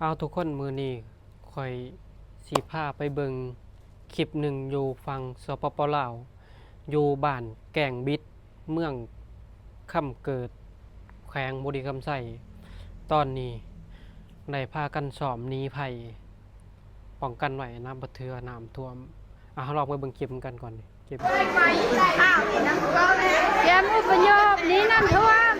เอาทุกคนมือนี้คอยสีผ้าไปเบิงคลิปหนึ่งอยู่ฟังสปปลาวอยู่บ้านแก่งบิดเมืองค่ำเกิดแขวงบุรีคำไส่ตอนนี้ได้พากันซ้อมหนีภัยป้องกันไว้น้ำบะเทือน้ำท่วมลองไปเบิ่งคลิปกันก่อนคลิปเตรียมอุปโยคนี้น้ำท่วม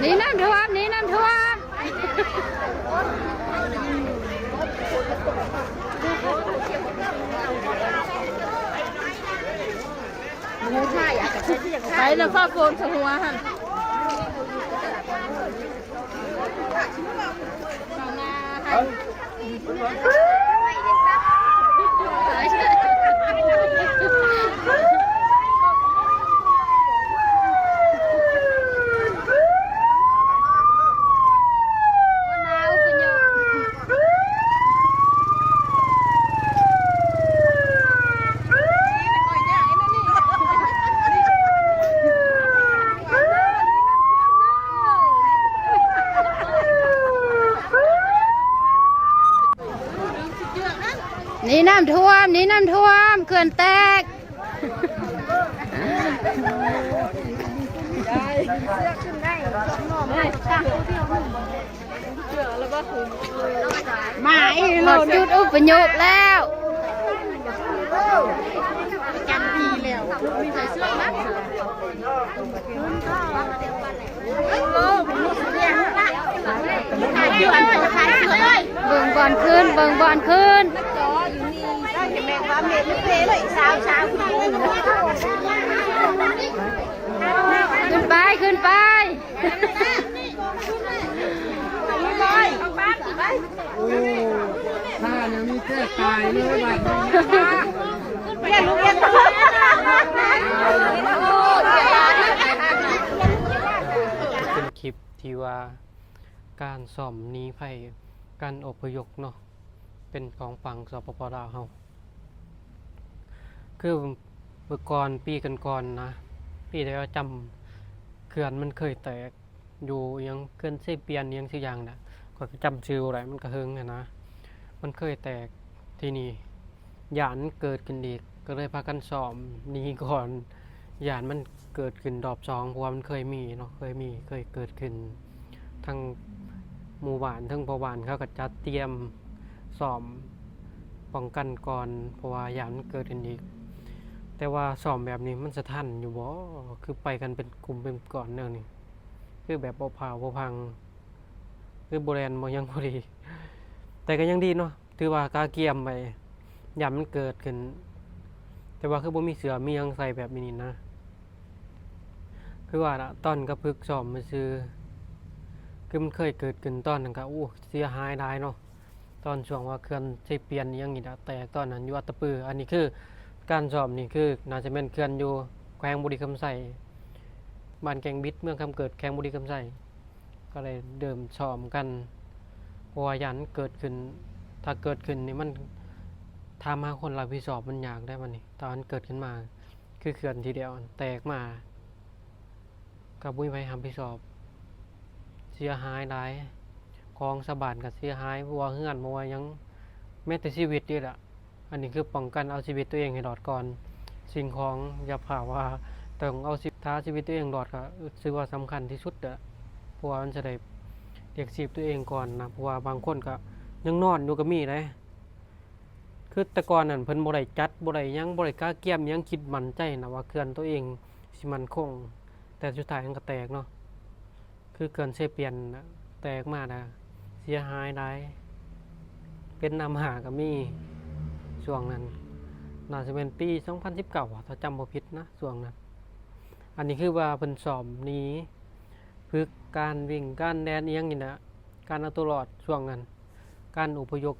นี่น้ำท่วมนี่น้ำท่วมไปแล้วพ่อโกนสหัวหันนี่น้ำท่วมนี่น้ำท่วมเขื่อนแตกมาหมดยุดอุปโยคแล้วจำดีแล้วมีใส่เสื้อนักเบิ่งบอลขึ้นเบิ่งบอลขึ้นขึ้นไปขึ้นไปถ้าเนี่ยมีแค่ตายเลยแบบเป็นคลิปที่ว่าการซ้อมหนีภัยการอพยพเนาะเป็นของฝั่งสปปลาวเฮาคือเมื่อก่อนปีก่อนๆนะปีที่เราจำเขื่อนมันเคยแตกอยู่ยังเขื่อนเซเปียนยังสิอย่างน่ะก็จำชื่ออะไรมันกระเฮิงนะมันเคยแตกที่นี่ยานเกิดขึ้นอีกก็เลยพากันซ้อมหนีก่อนยานมันเกิดขึ้นรอบสองเพราะว่ามันเคยมีเนาะเคยเกิดขึ้นทั้งหมู่บ้านทั้งประบ้านเขาก็จัดเตรียมซ้อมป้องกันก่อนเพราะว่ายานเกิดขึ้นอีกแต่ว่าซ้อมแบบนี้มันจะทันอยู่บ่คือไปกันเป็นกลุ่มเป็นก่อนเนื่องนี่คือแบบบ่พาวบ่พังคือโบราณบ่ยังพอดีแต่ก็ยังดีเนาะถือว่ากาเกียมไปยามมันเกิดขึ้นแต่ว่าคือบ่มีเสือมีหยังใส่แบบนี้นะคือว่าตอนกระพึกซ้อมมันซื่อคือมันเคยเกิดขึ้นตอนนั้นก็เสียหายหลายเนาะตอนช่วงว่าเขื่อนใช้เปลี่ยนอย่างนี้แต่ตอนนั้นอยู่อัตตปืออันนี้คือการสอบนี่คือน่าจะเป็นเขื่อนอยู่แขวงบุรีคำไส่บ้านแกงบิดเมืองคำเกิดแขวงบุรีคำไส่ก็เลยเดิมสอบกันเพราะว่ายันเกิดขึ้นถ้าเกิดขึ้นนี่มันทำให้คนรับผิดชอบมันยากได้มันนี่ตอนเกิดขึ้นมาคือเขื่อนทีเดียวแตกมากับบุ้ยไปทำผิดชอบเสียหายหลายของสะบานกับเสียหายวัวเฮือนวัวยังแม้แต่ชีวิตนี่แหละอันนี้คือป้องกันเอาชีวิตตัวเองให้รอดก่อนสิ่งของอย่าผ่าว่าต้องเอาชีวิตตัวเองรอดก็ถือว่าสำคัญที่สุดเด้อเพราะว่ามันจะได้เรียกชีพตัวเองก่อนนะเพราะว่าบางคนก็ยังนอนอยู่ก็มีเลยคือแต่ก่อนนั่นเพิ่นบ่ได้จัดบ่ได้ยังบ่ได้กล้าเกี่ยมยังคิดมั่นใจนะว่าเขื่อนตัวเองสิมั่นคงแต่สุดท้ายมันก็แตกเนาะคือเขื่อนเซเปียนนะแตกมานะเสียหายหลายเป็นนำหาก็มีช่วงนั้นน่าจะเป็นปี2019ถ้าจำบ่ผิดนะช่วงนั้นอันนี้คือว่าเพิ่นซ้อมนี้ฝึกการวิ่งการแดนเอียงนี่นะการเอาตัวรอดช่วงนั้นการอพยพ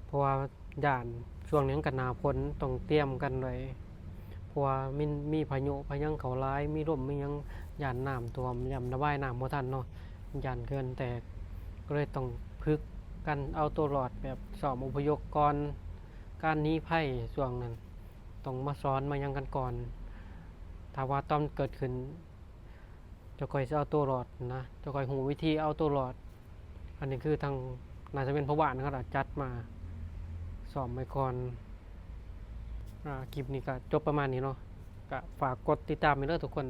เพราะว่าย่านช่วงนี้กันหนาฝนต้องเตรียมกันไว้เพราะว่ามีพายุพายังเขาร้ายมีลมมียังย่านน้ำท่วมย่ำระบายน้ำบ่ทันเนาะย่านเกินแตกก็เลยต้องฝึก การเอาตัวรอดแบบสอบอพยพก่อนการหนีภัยช่วงนั้นต้องมาสอนมายังกันก่อนถ้าว่าตอนเกิดขึ้นเจะคอยจะเอาตัวรอดนะเจะคอยหูวิธีเอาตัวรอด อันนี้คือทางน่าจะเป็นพระบาทนะครับจัดมาสอบไปก่อนคลิปนี้ก็จบประมาณนี้เนาะก็ฝากกดติดตามไปเด้อทุกคน